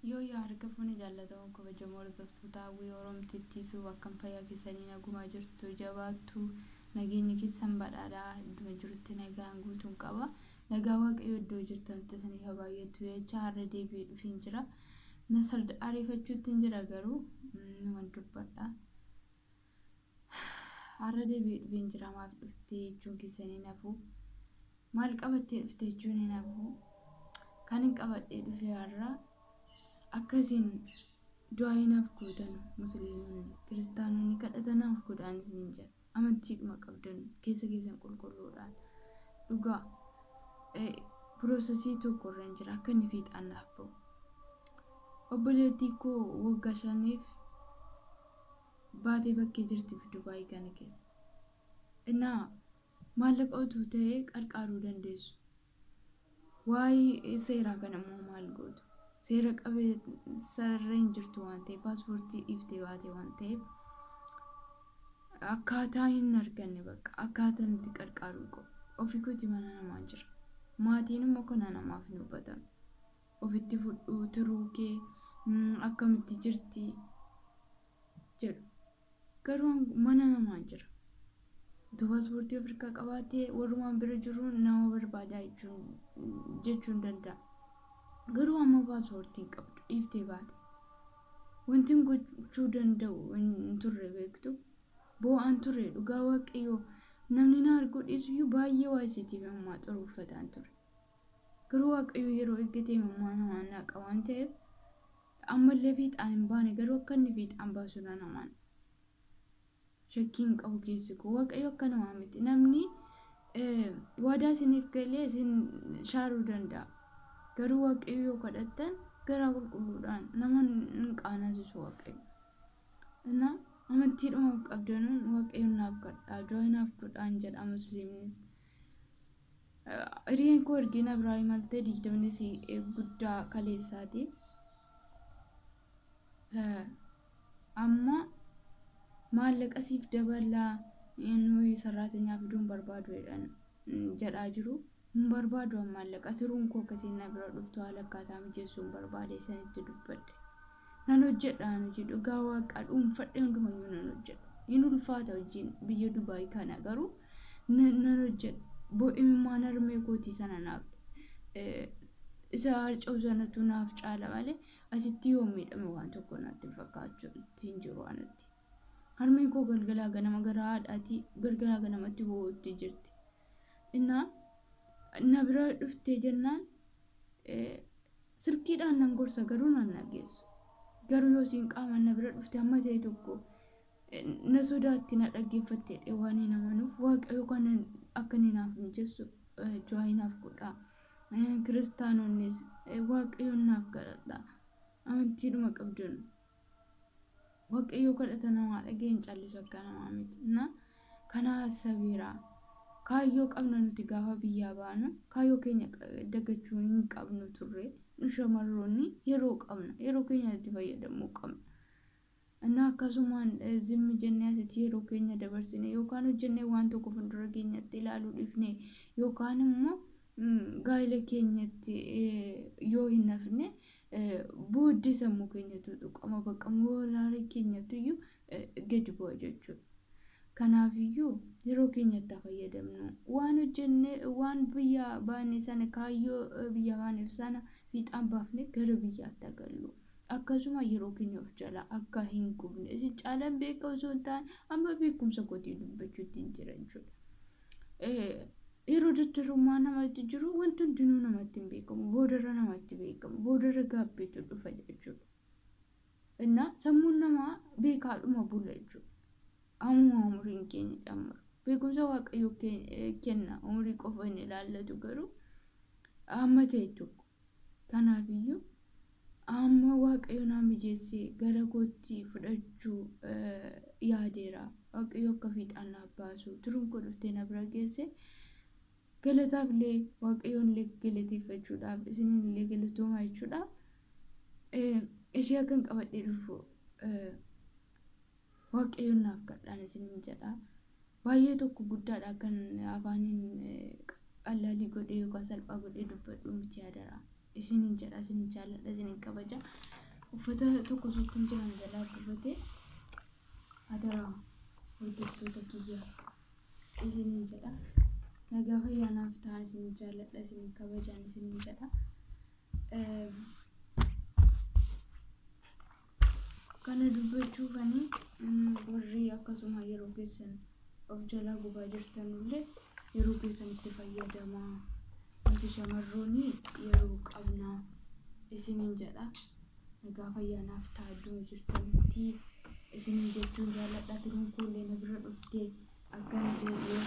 Yoo yaa harka fuuni jaallatamu kabajamoo hordoftoota hawwii Oromtittiisuu akkam fayyaa keessanii nagumaa jirtu jabaattu nageenyi keessan badhaadhaa idduma jirutti nagaan guutuun qaba. Nagaa waaqayyo iddoo jirtanitti isiniif haa baay'atu jecha har'a deebi'ee dhufeen jira. Nasar ariifachuutti hin jira garuu nama dubbadha. Har'a deebi'ee dhufeen jira maaf dhuftee jechuun keessanii nafu. Maal qabattee dhuftee jechuun hin nafu. Kan hin qabadhee dhufee har'a akkasiin du'aayinaaf gootan musliimonni kiristaanonni kadhatanaaf godhaan isin jedha amantiidhuma qabdan keessa keessan qulqulluudhaan dhugaa piroosesii tokko irra jira akka inni fiixaanaaf ba'u obboleettii koo waggaa 5f baatee bakkee jirti Dubaay kana keessa innaa maallaqa utuu ta'ee qarqaaruu dandeessu waa'ee seeraa kana immoo maal gootu seera qabee sarareen jirtu waan ta'eef paaspoortii dhiiftee baatee waan ta'eef akkaataa hin arganne bakka akkaataan itti qarqaaruu qabu ofii kooti mana namaa jira maatiin immoo kana namaaf hin hubatan ofitti fudhuu turuu kee akkamitti jirti jedhu garuu mana namaa jira utuu paaspoortii Afrikaa qabaatee warrumaan bira jiru nama barbaadaa jechuun danda'a. Garuu amma paaspoortii qabdu dhiiftee baate wanti gochuu danda'u hin turre beektu bo'aan turre dhugaa waaqayyo namni na arguu dhiisuyyuu baay'ee waa isitiif ammaa xuruu uffataan ture garuu waaqayyo yeroo eeggatee ammaa namaan naaqa waan ta'eef ammallee fiixaan hin baane garuu akka inni fiixaan baasu namaan shakkiin qabu keessi koo waaqayyo akka namaa miti namni waadaa isiniif galee isin shaaruu danda'a. Garuu waaqayyo kadhattan garaa qulqulluudhaan nama hin qaanasisu waaqayyo. Innaa amantiidhuma qabdanuun waaqayyo naaf kadhaa du'aayinaaf godhaan jedha musliimnis. Hiriyeen koo ergiin Abiraayim altee 20 guddaa kaleessaati. Amma maallaqa siif dabalaa nuyi sarraatinyaaf duun barbaadu jedhaa jiru. Barbaadu maallaqa turuun koo akkasiin na bira dhuftu haala akkaataa mijeessuun barbaade sanitti dubbadde. Nan hojjedhaan hojii dhugaa waaqaa dhuunfadhee hundumayyuu nan hojjedha. Hin ulfaata hojiin biyya Dubaay kana garuu nan hojjedha. Bo'immaan harmee kootii sana naaf isa harca'u sanatu naaf caala malee asitti yoo miidhame waan tokko natti fakkaachuu ittiin jiru anatti. Harmeen koo galgalaa ganama gara haadhaatii galgalaa ganamatti bo'ootti jirti. Innaa na bira dhuftee jennaan sirkiidhaan nan gorsa garuu nan nageessu garuu yoo siin qaamaan na bira dhufte amma ta'e tokko na sodaatti na dhaggeeffattee waan hin amanuuf waaqayyo kan akka inni naaf mijeessu du'aayinaaf godhaa kiristaanonnis waaqayyoon naaf kadhadhaa amantiidhuma qabdan waaqayyo kadhata namaa dhageen callisu akka namaa miti na kanaa sabiiraa kaayyo qabna nuti gaafa biyyaa baanu kaayyo keenya dagachuu hin qabnu turre nu shamarroonni yeroo qabna yeroo keenya itti fayyadamuu qabna innaa akkasumaan zimmi jennee asitti yeroo keenya dabarsine yookaan hojjennee waan tokko fuuldura keenyatti ilaaluu dhiifne yookaan immoo gaa'ela keenyatti yoo hin hafne booddee sammuu keenyatu tuqama bakka mooraarii keenyatuyyuu gadi bu'a jechuudha. Kanaafiyyuu yeroo keenyatti fayyadamnu waan hojjenne waan biyya baane sana kaayyoo biyya baaneef sana fiixaan baafne gara biyyaatti agallu akkasuma yeroo keenya of jala akka hin gubne isin caalaan beeka osoo hin taane amma beekumsa gootii dubbachuutti hin jira jechuudha. Yeroo daddarummaa namatti jiru wanti hundinuu namatti hin beekamu boodarra namatti beekamu boodarra gaabbeetu dhufa jechuudha. Innaa sammuun namaa beekaadhuma bula jechuudha. Amma umriin keenya dhamma beekumsa waaqayyo kenna umrii qofa hin ilaallatu garuu amma ta'e tokko kanaafiyyuu amma waaqayyo na mijeessee gara kootti fudhachuu yaadeera waaqayyo akka fiixaan naaf baasu turuun koo dhuftee na bira geesse galataaf illee waaqayyoon illee galateeffachuudhaaf isin illee galatoomaa jechuudha ishee akkan qabadhee dhufu waaqayyoon naaf kadhaan isiniin jedha baay'ee tokko guddaadha kan afaaniin qallalii godhee yookaan salphaa godhee dubbadhu miti yaadara isinin jedha isinin jaalladha isinin kabaja uffata tokko suttin jiran jalaa qabate adara hojjettoota kiyyaa isinin jedha nagaa fayyaanaaf ta'an isinin jaalladha isinin kabajaan isinin jedha kana dubbachuufani warri akkasuma yeroo keessan of jalaa gubaa jirtanullee yeroo keessan itti fayyadamaa wanti shamarroonni yeroo qabnaa isinin jedha nagaa fayyaanaaf ta'uu jirtanitti isinin jechuun jaalladha turuun kullee na bira dhuftee akkana yoo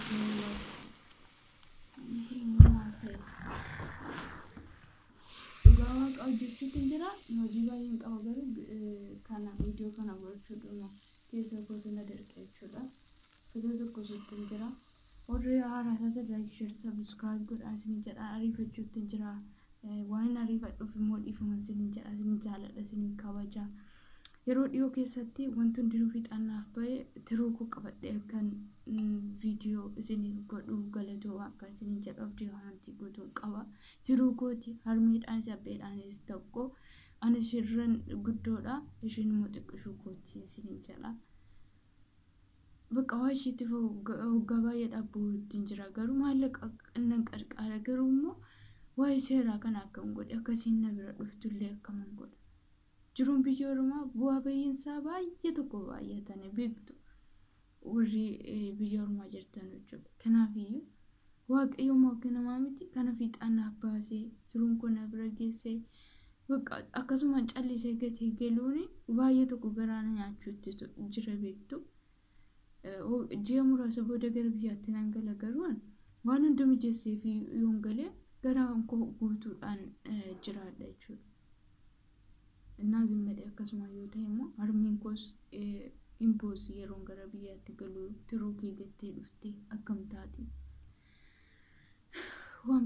Gawa hojjechuutiin jira hojii baay'een qaba garuu kana viidiyoo kana gochuudhuma keessa gootuna darqee jechuudha fedha tokko sittin jira warri haaraa taate like share subscribe godhaa isin jedha ariifachuutiin jira waan ariifadhuuf immoo dhiifama isin jedha isin jaalladha isin kabaja yeroo dhiyoo keessatti wanti hundinuu fixannaaf bahe tiruu koo qabadhee kan viidiyoo isin godhu galatoo akka isin jedhu abdii waanti godhu qaba tiruu kooti harmeedhaan sabbeedhaanis tokko anis shirran guddoodha ishin immoo xiqqishuu kooti isin jedha bakka waa ishiitti hoggaa baay'ee dhaabbuutiin jira garuu maallaqa innan qarqaara garuu immoo waa'ee seeraa kan akkam godhe akkasiin na bira dhuftullee akkaman godha jiruun biyya Oromoo bu'aa baay'insaa baay'ee tokko baay'atanii beektu warri biyya Oromoo jirtan jechuudha kanaafiyyuu waaqayyo mookin namaa miti kana fiixanaaf baasee jiruun kun na bira geessee bakka akkasuma callisee gatee galuuni baay'ee tokko garaana nyaachuutti jira beektu ji'a muraasa booda gara biyyaatti nan gala garuun waan hunda mijeessee fi yoon galee garaan koo guutuudhaan jiraadha jechuudha እና ዝም ብለ አከስማ ይወታይማ አርሜንኮስ ኢምፖስ የሮን ገራ ቢያት ገሉ ትሩኪ ገቴ ዱፍቲ አከምታቲ ዋን